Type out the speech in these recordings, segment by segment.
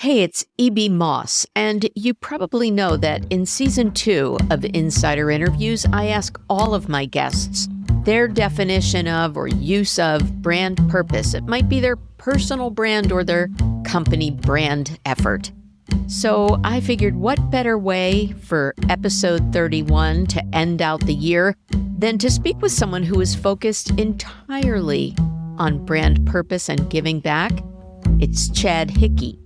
Hey, it's E.B. Moss, and you probably know that in season 2 of Insider Interviews, I ask all of my guests their definition of or use of brand purpose. It might be their personal brand or their company brand effort. So I figured what better way for episode 31 to end out the year than to speak with someone who is focused entirely on brand purpose and giving back. It's Chad Hickey.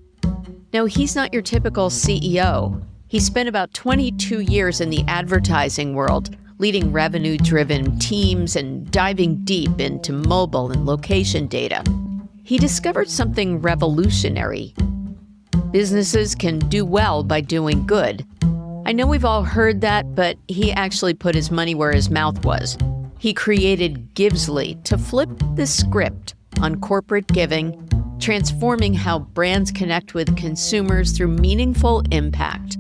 Now, he's not your typical CEO. He spent about 22 years in the advertising world, leading revenue-driven teams and diving deep into mobile and location data. He discovered something revolutionary. Businesses can do well by doing good. I know we've all heard that, but he actually put his money where his mouth was. He created Givsly to flip the script on corporate giving, transforming how brands connect with consumers through meaningful impact.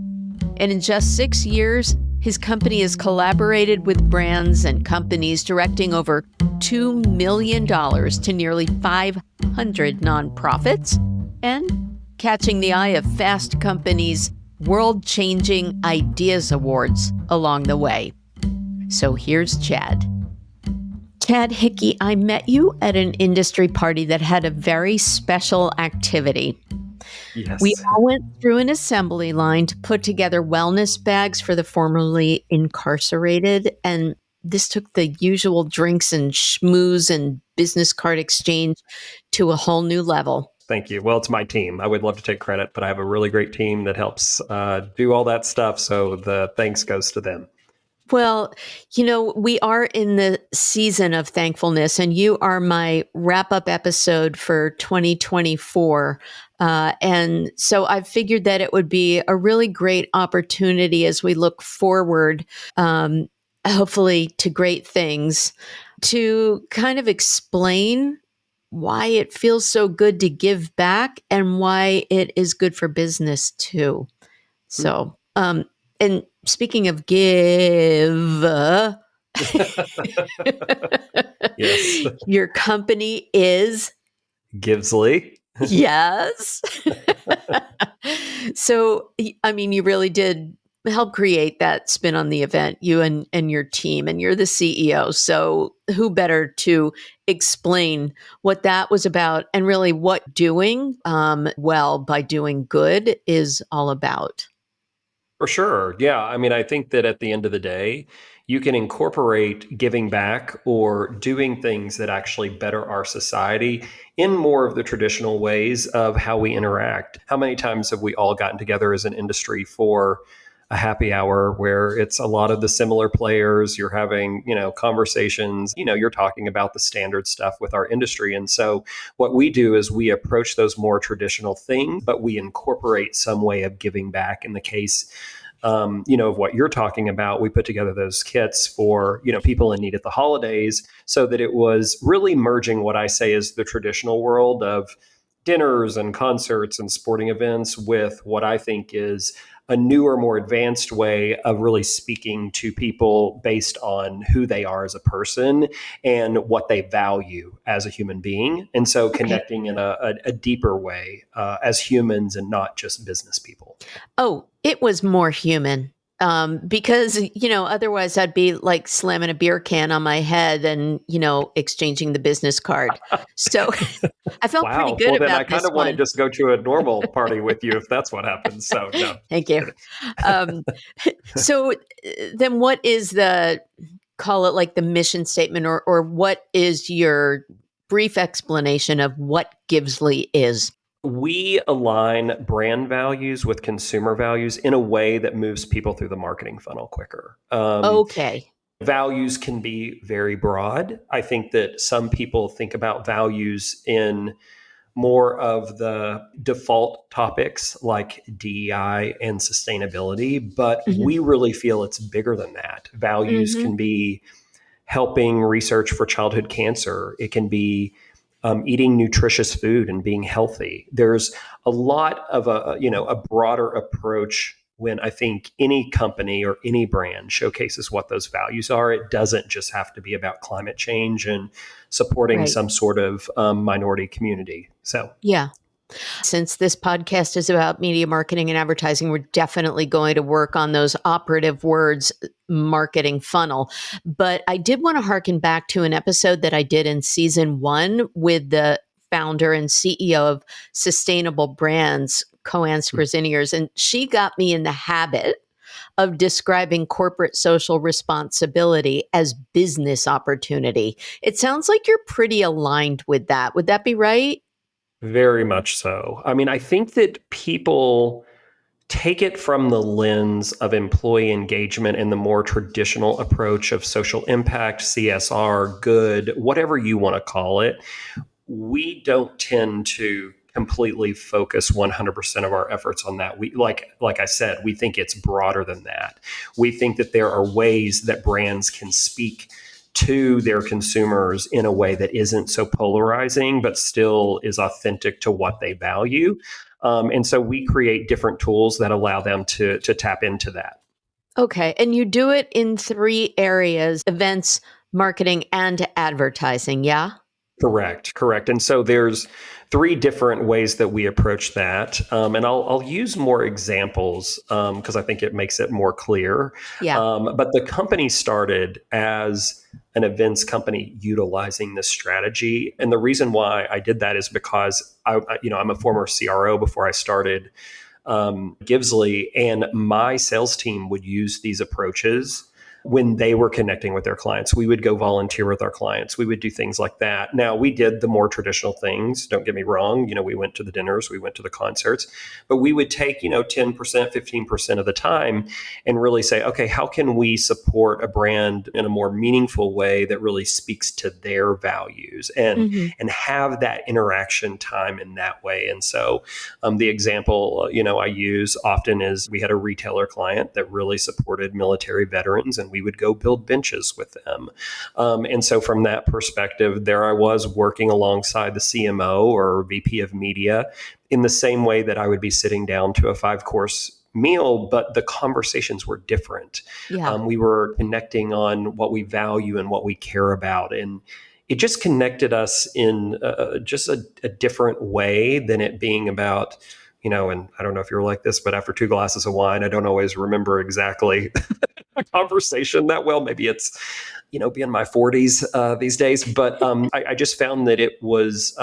And in just 6 years, his company has collaborated with brands and companies, directing over $2 million to nearly 500 nonprofits and catching the eye of Fast Company's World-Changing Ideas Awards along the way. So here's Chad. Chad Hickey, I met you at an industry party that had a very special activity. Yes. We all went through an assembly line to put together wellness bags for the formerly incarcerated, and this took the usual drinks and schmooze and business card exchange to a whole new level. Thank you. Well, it's my team. I would love to take credit, but I have a really great team that helps do all that stuff, so the thanks goes to them. Well, we are in the season of thankfulness, and you are my wrap-up episode for 2024. And so I figured that it would be a really great opportunity as we look forward, hopefully to great things, to kind of explain why it feels so good to give back and why it is good for business too. So, and speaking of give, Yes. Your company is Givsly. Yes. So, I mean, you really did help create that spin on the event, you and your team, and you're the CEO. So who better to explain what that was about and really what doing well by doing good is all about? For sure. Yeah. I mean, I think that at the end of the day, you can incorporate giving back or doing things that actually better our society in more of the traditional ways of how we interact. How many times have we all gotten together as an industry for a happy hour where it's a lot of the similar players, you're having, conversations, you're talking about the standard stuff with our industry. And so what we do is we approach those more traditional things, but we incorporate some way of giving back. In the case, of what you're talking about, we put together those kits for, people in need at the holidays, so that it was really merging what I say is the traditional world of dinners and concerts and sporting events with what I think is a newer, more advanced way of really speaking to people based on who they are as a person and what they value as a human being. And so connecting in a deeper way as humans and not just business people. Oh, it was more human. Because, otherwise I'd be like slamming a beer can on my head and, exchanging the business card. So I felt pretty good about this one. Well, then I kind of want to just go to a normal party with you if that's what happens. So no. Thank you. So then what is call it like the mission statement, or what is your brief explanation of what Givsly is? We align brand values with consumer values in a way that moves people through the marketing funnel quicker. Okay. Values can be very broad. I think that some people think about values in more of the default topics like DEI and sustainability, but we really feel it's bigger than that. Values can be helping research for childhood cancer. It can be eating nutritious food and being healthy. There's a lot of a broader approach when I think any company or any brand showcases what those values are. It doesn't just have to be about climate change and supporting some sort of minority community. So yeah. Since this podcast is about media marketing and advertising, we're definitely going to work on those operative words, marketing funnel. But I did want to harken back to an episode that I did in season 1 with the founder and CEO of Sustainable Brands, Coanne Skrziniers, and she got me in the habit of describing corporate social responsibility as business opportunity. It sounds like you're pretty aligned with that. Would that be right? Very much so. I mean, I think that people take it from the lens of employee engagement and the more traditional approach of social impact, CSR, good, whatever you want to call it. We don't tend to completely focus 100% of our efforts on that. We like I said, we think it's broader than that. We think that there are ways that brands can speak to their consumers in a way that isn't so polarizing, but still is authentic to what they value. And so we create different tools that allow them to tap into that. Okay. And you do it in 3 areas: events, marketing, and advertising. Yeah. Correct. And so there's 3 different ways that we approach that. And I'll use more examples because I think it makes it more clear. Yeah. But the company started as an events company utilizing this strategy. And the reason why I did that is because I'm a former CRO before I started Givsly, and my sales team would use these approaches when they were connecting with their clients. We would go volunteer with our clients. We would do things like that. Now, we did the more traditional things. Don't get me wrong. We went to the dinners, we went to the concerts, but we would take, 10%, 15% of the time and really say, okay, how can we support a brand in a more meaningful way that really speaks to their values and have that interaction time in that way. And so the example, I use often is we had a retailer client that really supported military veterans, and we would go build benches with them. And so from that perspective, there I was working alongside the CMO or VP of media in the same way that I would be sitting down to a 5-course meal, but the conversations were different. Yeah. We were connecting on what we value and what we care about. And it just connected us in just a different way than it being about, and I don't know if you're like this, but after 2 glasses of wine, I don't always remember exactly a conversation that well. Maybe it's, being my 40s these days. But I just found that it was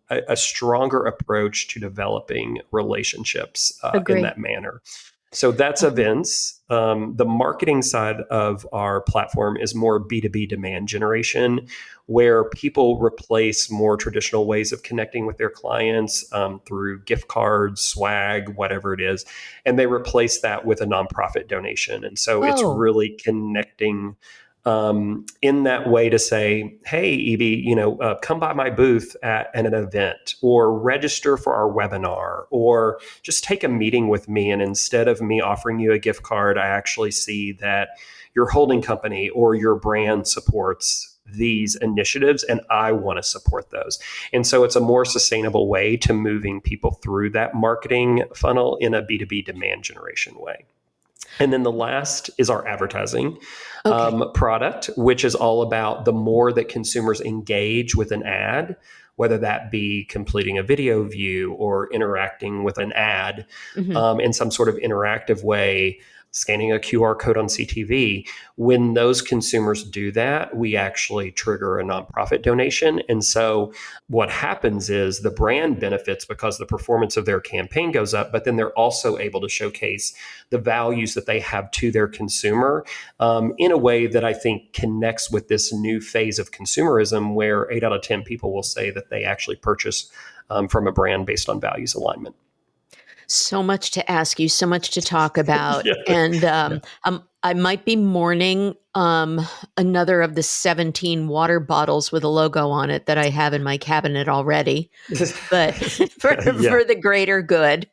a stronger approach to developing relationships in that manner. So that's events. The marketing side of our platform is more B2B demand generation, where people replace more traditional ways of connecting with their clients through gift cards, swag, whatever it is, and they replace that with a nonprofit donation. And so it's really connecting in that way to say, hey, Evie, come by my booth at an event, or register for our webinar, or just take a meeting with me. And instead of me offering you a gift card, I actually see that your holding company or your brand supports these initiatives, and I want to support those. And so it's a more sustainable way to moving people through that marketing funnel in a B2B demand generation way. And then the last is our advertising product, which is all about the more that consumers engage with an ad, whether that be completing a video view or interacting with an ad in some sort of interactive way, scanning a QR code on CTV. When those consumers do that, we actually trigger a nonprofit donation. And so what happens is the brand benefits because the performance of their campaign goes up, but then they're also able to showcase the values that they have to their consumer in a way that I think connects with this new phase of consumerism, where 8 out of 10 people will say that they actually purchase from a brand based on values alignment. So much to ask you, so much to talk about. And I might be mourning another of the 17 water bottles with a logo on it that I have in my cabinet already, but for the greater good.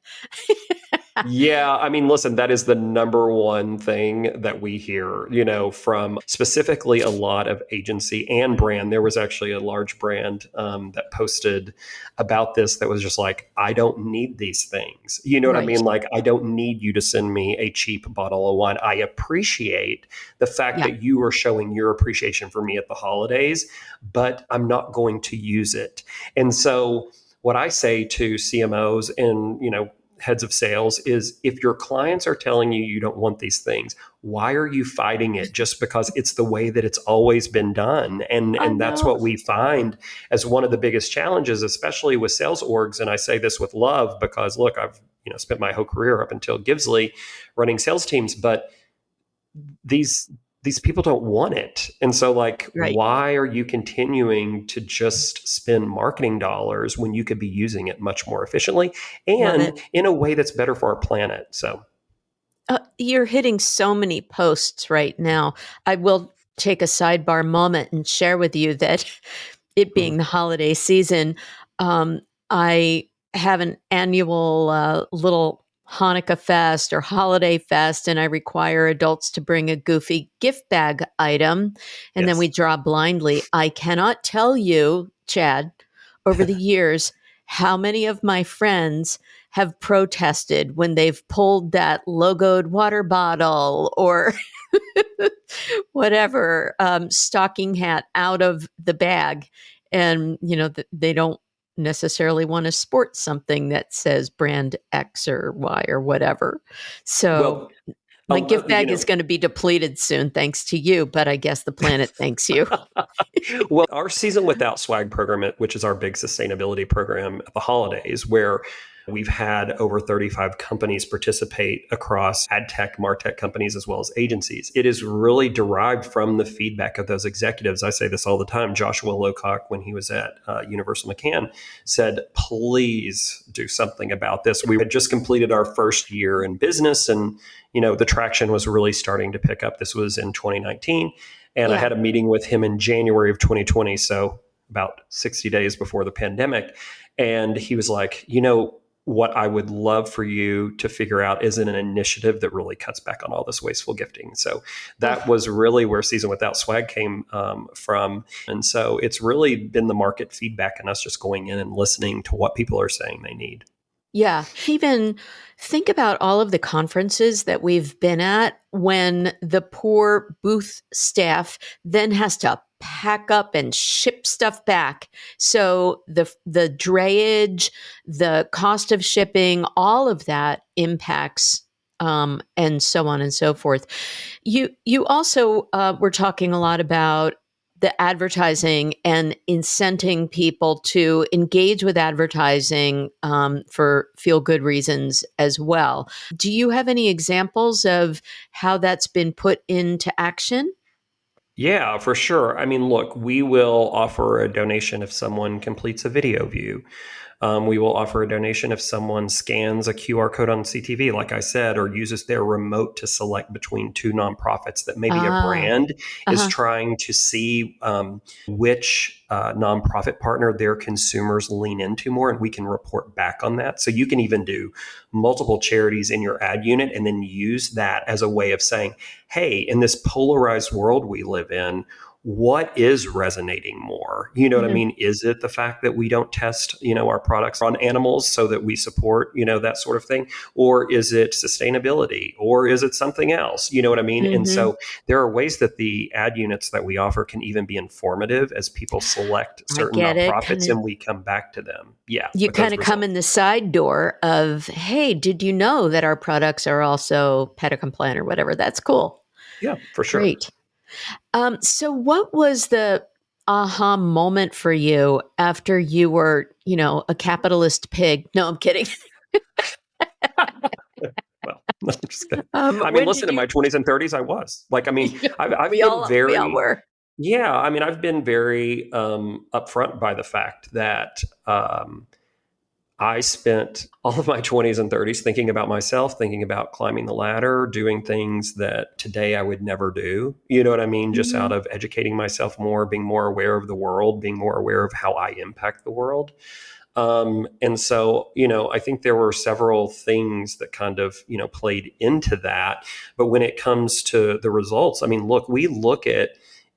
Yeah, I mean, listen, that is the number one thing that we hear, from specifically a lot of agency and brand. There was actually a large brand that posted about this that was just like, I don't need these things. You know what I mean? Like, I don't need you to send me a cheap bottle of wine. I appreciate the fact that you are showing your appreciation for me at the holidays, but I'm not going to use it. And so what I say to CMOs and, heads of sales is, if your clients are telling you you don't want these things, why are you fighting it just because it's the way that it's always been done? And I that's know. what we find as one of the biggest challenges, especially with sales orgs. And I say this with love because, look, I've spent my whole career up until Givsly running sales teams, but these people don't want it. And so, like, Right. why are you continuing to just spend marketing dollars when you could be using it much more efficiently Love it. and in a way that's better for our planet? So You're hitting so many posts right now. I will take a sidebar moment and share with you that it being the holiday season, I have an annual little Hanukkah fest or holiday fest, and I require adults to bring a goofy gift bag item, and then we yes. draw blindly. I cannot tell you, Chad, over the years, how many of my friends have protested when they've pulled that logoed water bottle or whatever stocking hat out of the bag, and they don't necessarily want to sport something that says brand X or Y or whatever. So Well, my gift you bag is know, going to be depleted soon thanks to you, but I guess the planet thanks you. well, our Season Without Swag program, which is our big sustainability program at the holidays, where we've had over 35 companies participate across ad tech, martech companies, as well as agencies. It is really derived from the feedback of those executives. I say this all the time. Joshua Lowcock, when he was at Universal McCann, said, please do something about this. We had just completed our first year in business, and the traction was really starting to pick up. This was in 2019. And I Yeah. had a meeting with him in January of 2020, so about 60 days before the pandemic. And he was like, what I would love for you to figure out is an initiative that really cuts back on all this wasteful gifting. So that Oh, was really where Season Without Swag came from. And so it's really been the market feedback and us just going in and listening to what people are saying they need. yeah. Even think about all of the conferences that we've been at when the poor booth staff then has to pack up and ship stuff back. So the drayage, the cost of shipping, all of that impacts and so on and so forth. You also were talking a lot about the advertising and incenting people to engage with advertising for feel good reasons as well. Do you have any examples of how that's been put into action? Yeah, for sure. I mean, look, we will offer a donation if someone completes a video view. We will offer a donation if someone scans a QR code on CTV, like I said, or uses their remote to select between two nonprofits that maybe a Ah, brand is uh-huh. trying to see which nonprofit partner their consumers lean into more, and we can report back on that. So you can even do multiple charities in your ad unit and then use that as a way of saying, hey, in this polarized world we live in, what is resonating more? You know what I Mhm. mean? Is it the fact that we don't test, our products on animals so that we support, that sort of thing? Or is it sustainability? Or is it something else? You know what I mean? And Mhm. so there are ways that the ad units that we offer can even be informative as people select I certain get it. nonprofits and we come back to them. Yeah, You with kind those of come results. in the side door of, hey, did you know that our products are also PETA compliant or whatever? That's cool. Yeah, for sure. Great. So what was the aha moment for you after you were, a capitalist pig? No, I'm kidding. Well, I'm just kidding. I mean, When listen, did in you? my 20s and 30s, I was like, I mean, I've we been all very, were. yeah, I mean, I've been very upfront by the fact that I spent all of my 20s and 30s thinking about myself, thinking about climbing the ladder, doing things that today I would never do. You know what I mean? Just out Mhm. of educating myself more, being more aware of the world, being more aware of how I impact the world. And so, I think there were several things that kind of, played into that. But when it comes to the results, I mean, look, we look at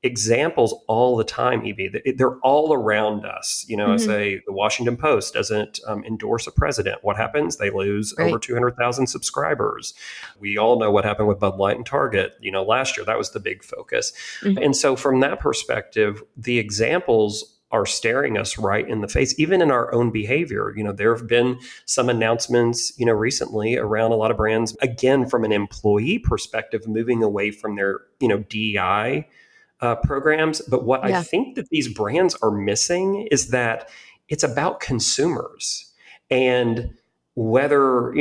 examples all the time, Evie. They're all around us. I Mhm. say the Washington Post doesn't endorse a president. What happens? They lose over Right. 200,000 subscribers. We all know what happened with Bud Light and Target, last year. That was the big focus. Mhm. And so, from that perspective, the examples are staring us right in the face, even in our own behavior. There have been some announcements, recently around a lot of brands, again, from an employee perspective, moving away from their, DEI programs. But what I Yeah. think that these brands are missing is that it's about consumers. And whether,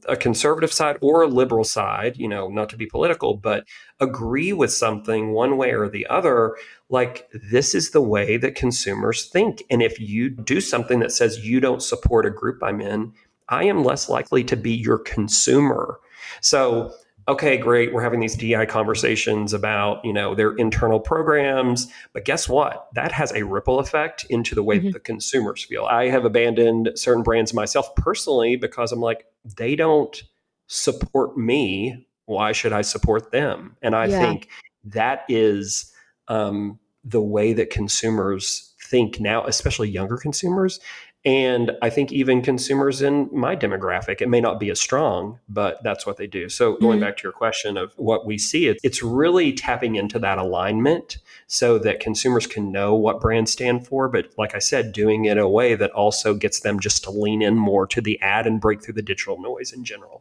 a conservative side or a liberal side, not to be political, but agree with something one way or the other, like this is the way that consumers think. And if you do something that says you don't support a group I'm in, I am less likely to be your consumer. So okay, great, we're having these DI conversations about, their internal programs, but guess what? That has a ripple effect into the way that Hmm. the consumers feel. I have abandoned certain brands myself personally because I'm like, they don't support me. Why should I support them? And I Yeah. think that is the way that consumers think now, especially younger consumers. And I think even consumers in my demographic, it may not be as strong, but that's what they do. So going Mhm. back to your question of what we see, it's really tapping into that alignment so that consumers can know what brands stand for. But like I said, doing it in a way that also gets them just to lean in more to the ad and break through the digital noise in general.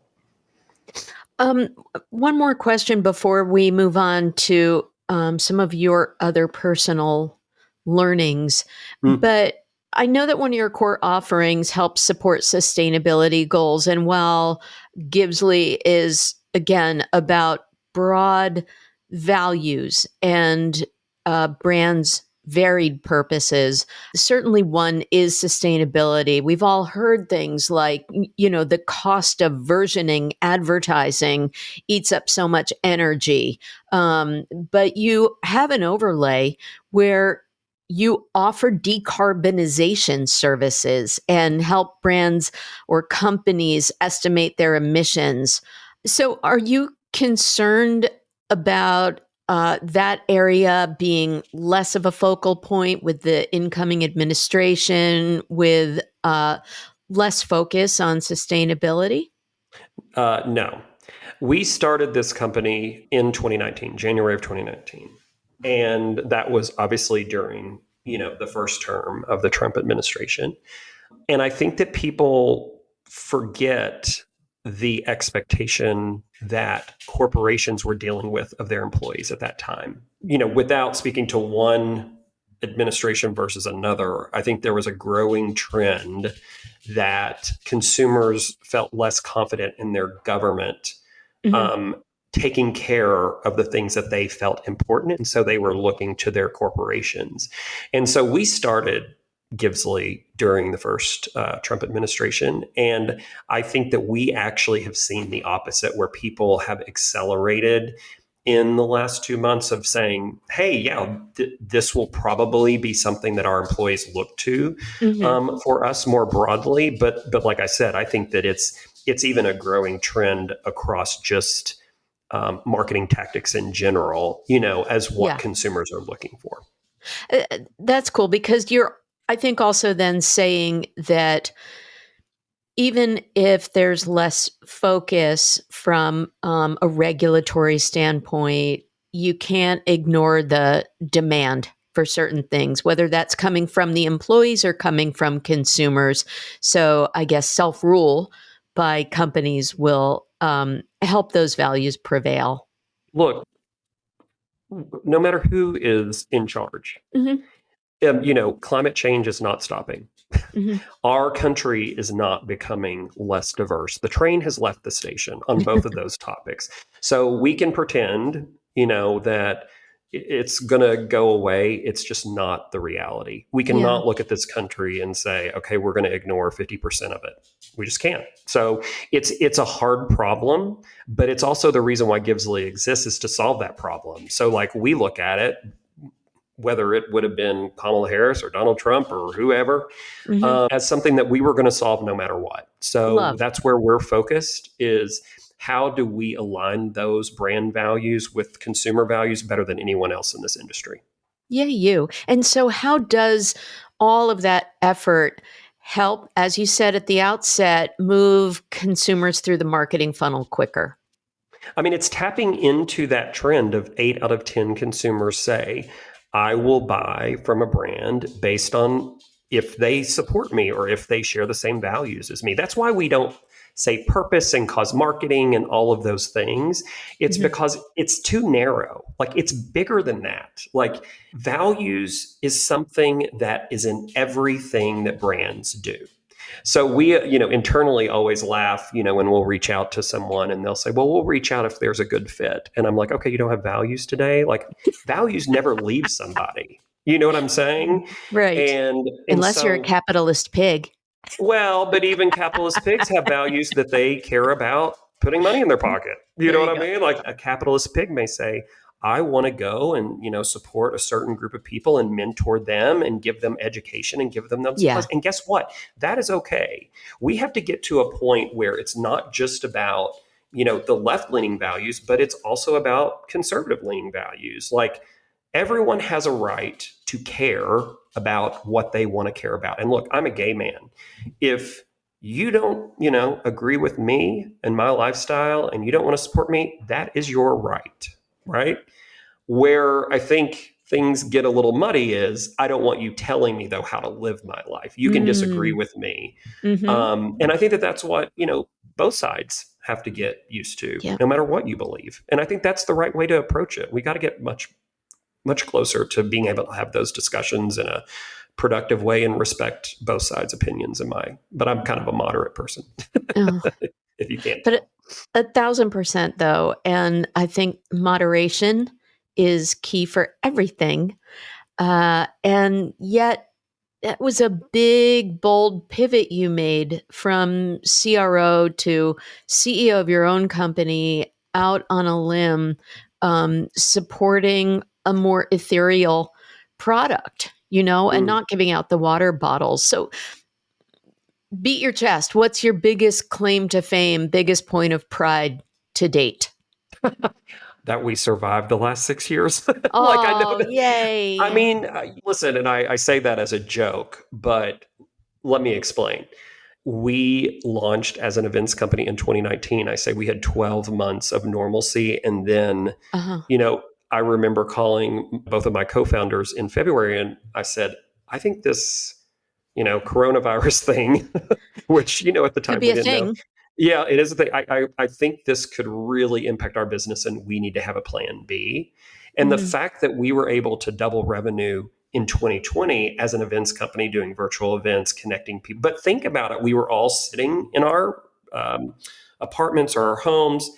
Um, One more question before we move on to some of your other personal learnings. Mm. But I know that one of your core offerings helps support sustainability goals. And while Givsly is, again, about broad values and brands' varied purposes, certainly one is sustainability. We've all heard things like, the cost of versioning advertising eats up so much energy. But you have an overlay where you offer decarbonization services and help brands or companies estimate their emissions. So, are you concerned about that area being less of a focal point with the incoming administration, with less focus on sustainability? No. We started this company in 2019, January of 2019. And that was obviously during, the first term of the Trump administration. And I think that people forget the expectation that corporations were dealing with of their employees at that time. Without speaking to one administration versus another, I think there was a growing trend that consumers felt less confident in their government Hmm. um, taking care of the things that they felt important. And so they were looking to their corporations. And so we started Givsly during the first Trump administration. And I think that we actually have seen the opposite, where people have accelerated in the last 2 months of saying, hey, yeah, this will probably be something that our employees look to Hmm. for us more broadly. But like I said, I think that it's even a growing trend across just marketing tactics in general, as what Yeah. consumers are looking for. That's cool because you're, I think, also then saying that even if there's less focus from a regulatory standpoint, you can't ignore the demand for certain things, whether that's coming from the employees or coming from consumers. So I guess self rule by companies will help those values prevail. Look, no matter who is in charge, Hmm. climate change is not stopping. Hmm. Our country is not becoming less diverse. The train has left the station on both of those topics. So we can pretend, that it's going to go away. It's just not the reality. We Yeah. cannot look at this country and say, okay, we're going to ignore 50% of it. We just can't. So it's a hard problem, but it's also the reason why Givesly exists, is to solve that problem. So like we look at it, whether it would have been Kamala Harris or Donald Trump or whoever, Hmm. as something that we were going to solve no matter what. So Love. that's where we're focused, is how do we align those brand values with consumer values better than anyone else in this industry? Yeah, you. And so, how does all of that effort help, as you said at the outset, move consumers through the marketing funnel quicker? I mean, it's tapping into that trend of 8 out of 10 consumers say, I will buy from a brand based on if they support me or if they share the same values as me. That's why we don't say purpose and cause marketing and all of those things. It's Mhm. because it's too narrow. Like it's bigger than that. Like values is something that is in everything that brands do. So we, internally always laugh, when we'll reach out to someone and they'll say, well, we'll reach out if there's a good fit. And I'm like, okay, you don't have values today? Like values never leave somebody. You know what I'm saying? Right. And Unless you're a so, capitalist pig. well, but even capitalist pigs have values that they care about putting money in their pocket. You know There what you I go. mean? Like a capitalist pig may say, I want to go and, support a certain group of people and mentor them and give them education and give them Yeah. supplies. And guess what? That is okay. We have to get to a point where it's not just about, the left leaning values, but it's also about conservative leaning values. Like everyone has a right to care about what they want to care about. And look, I'm a gay man. If you don't, agree with me and my lifestyle and you don't want to support me, that is your right, right? Where I think things get a little muddy is I don't want you telling me though how to live my life. You can disagree Mm. with me. Mm-hmm. And I think that that's what, both sides have to get used to, Yeah. no matter what you believe. And I think that's the right way to approach it. We got to get much closer to being able to have those discussions in a productive way and respect both sides' opinions but I'm kind of a moderate person, Oh. if you can't But tell. 1,000% though. And I think moderation is key for everything. And yet, that was a big, bold pivot you made from CRO to CEO of your own company out on a limb, supporting a more ethereal product, and Mm. not giving out the water bottles. So beat your chest. What's your biggest claim to fame, biggest point of pride to date? That we survived the last 6 years. Like I know Oh, that. I yay. mean, listen, and I say that as a joke, but let me explain. We launched as an events company in 2019. I say we had 12 months of normalcy. And then, Uh-huh. you know, I remember calling both of my co founders in February and I said, I think this, coronavirus thing, which, at the Could time be we a didn't know. thing. Yeah, it is a thing. I think this could really impact our business and we need to have a plan B. And the Mhm. fact that we were able to double revenue in 2020 as an events company doing virtual events, connecting people. But think about it. We were all sitting in our um, apartments or our homes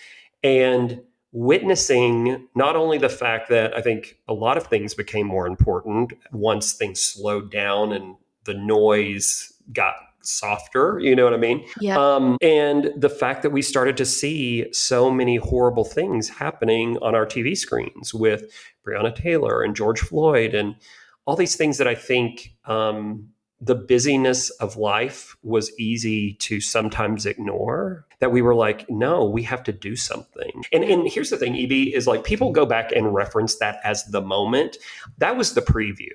and witnessing not only the fact that I think a lot of things became more important once things slowed down and the noise got softer, you know what I mean? Yep. And the fact that we started to see so many horrible things happening on our TV screens with Breonna Taylor and George Floyd and all these things that I think the busyness of life was easy to sometimes ignore. That we were like, no, we have to do something. And here's the thing, EB, is like people go back and reference that as the moment. That was the preview.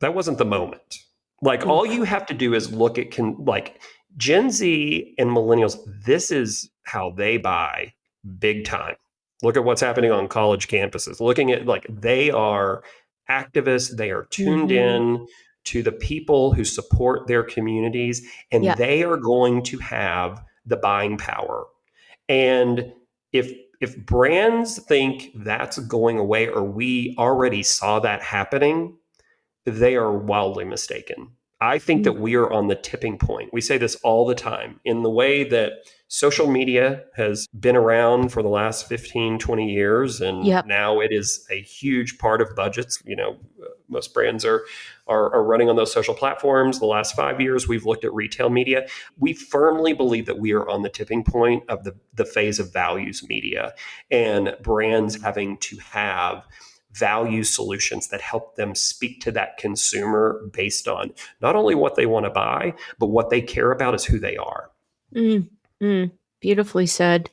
That wasn't the moment. Like all Oof. you have to do is look at like Gen Z and millennials, this is how they buy big time. Look at what's happening on college campuses. Looking at like they are activists, they are tuned Mhm. in to the people who support their communities, and Yep. they are going to have the buying power. And if brands think that's going away or we already saw that happening, they are wildly mistaken. I think Mm. that we are on the tipping point. We say this all the time in the way that social media has been around for the last 15, 20 years. And Yep. now it is a huge part of budgets. Most brands are running on those social platforms. The last 5 years, we've looked at retail media. We firmly believe that we are on the tipping point of the phase of values media and brands having to have value solutions that help them speak to that consumer based on not only what they want to buy, but what they care about is who they are. Mm. Mm. Beautifully said.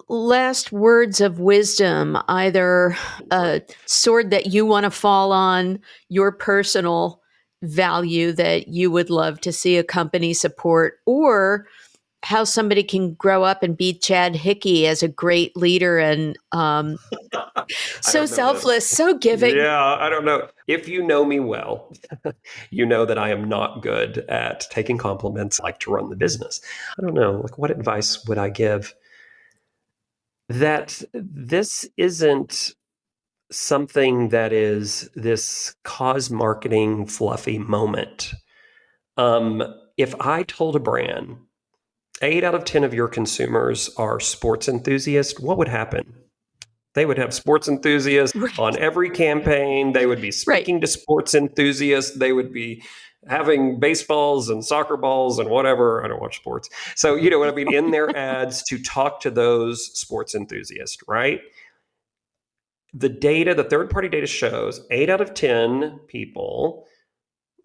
Last words of wisdom, either a sword that you want to fall on, your personal value that you would love to see a company support, or how somebody can grow up and be Chad Hickey as a great leader and I so don't know this. selfless, so giving. Yeah, I don't know. If you know me well, you know that I am not good at taking compliments. I like to run the business. I don't know. Like, what advice would I give? That this isn't something that is this cause marketing fluffy moment. If I told a brand 8 out of 10 of your consumers are sports enthusiasts, what would happen? They would have sports enthusiasts on Right. every campaign. They would be Right. speaking to sports enthusiasts. They would be having baseballs and soccer balls and whatever. I don't watch sports. So, you know what I mean? In their ads to talk to those sports enthusiasts, right? The data, the third party data shows 8 out of 10 people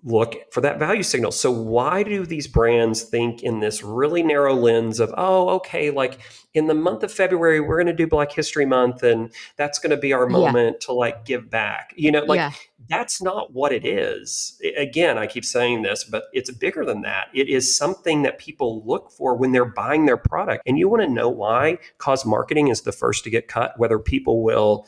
look for that value signal. So why do these brands think in this really narrow lens of, oh, okay, like in the month of February, we're going to do Black History Month and that's going to be our Yeah. moment to like give back. You know, like Yeah. that's not what it is. Again, I keep saying this, but it's bigger than that. It is something that people look for when they're buying their product. And you want to know why cause marketing is the first to get cut, whether people will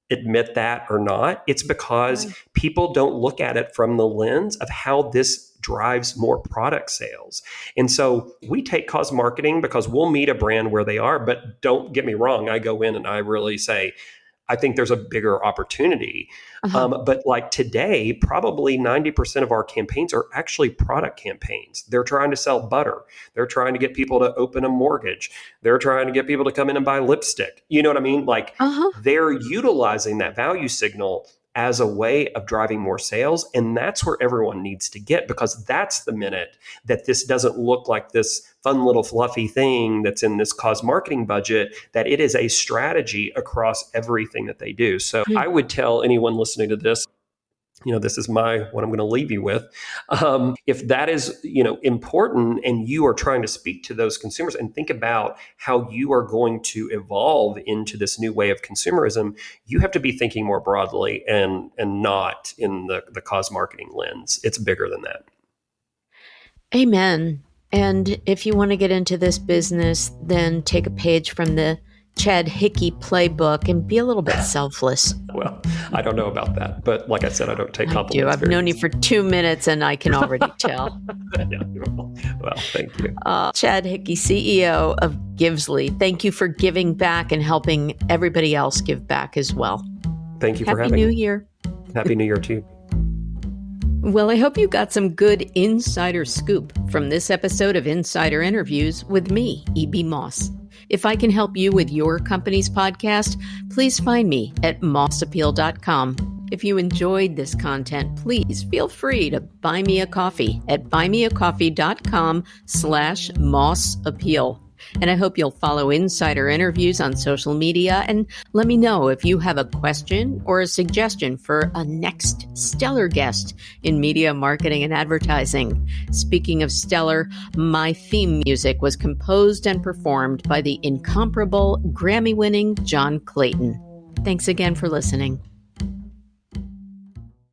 admit that or not. It's because people don't look at it from the lens of how this drives more product sales. And so we take cause marketing because we'll meet a brand where they are, but don't get me wrong. I go in and I really say, I think there's a bigger opportunity. But like today, probably 90% of our campaigns are actually product campaigns. They're trying to sell butter. They're trying to get people to open a mortgage. They're trying to get people to come in and buy lipstick. You know what I mean? Like they're utilizing that value signal as a way of driving more sales. And that's where everyone needs to get, because that's the minute that this doesn't look like this fun little fluffy thing that's in this cause marketing budget, that it is a strategy across everything that they do. So I would tell anyone listening to this, you know, this is what I'm going to leave you with. If that is, you know, important and you are trying to speak to those consumers and think about how you are going to evolve into this new way of consumerism, you have to be thinking more broadly and not in the cause marketing lens. It's bigger than that. Amen. And if you want to get into this business, then take a page from the Chad Hickey playbook and be a little bit selfless. Well, I don't know about that, but like I said, I don't take compliments. I've known you for 2 minutes and I can already tell. Yeah, well, thank you. Chad Hickey, CEO of Givsly. Thank you for giving back and helping everybody else give back as well. Thank you for having me. Happy me. New Year. Happy New Year to you. Well, I hope you got some good insider scoop from this episode of Insider Interviews with me, E.B. Moss. If I can help you with your company's podcast, please find me at mossappeal.com. If you enjoyed this content, please feel free to buy me a coffee at buymeacoffee.com/mossappeal. And I hope you'll follow Insider Interviews on social media and let me know if you have a question or a suggestion for a next stellar guest in media, marketing, and advertising. Speaking of stellar, my theme music was composed and performed by the incomparable Grammy-winning John Clayton. Thanks again for listening.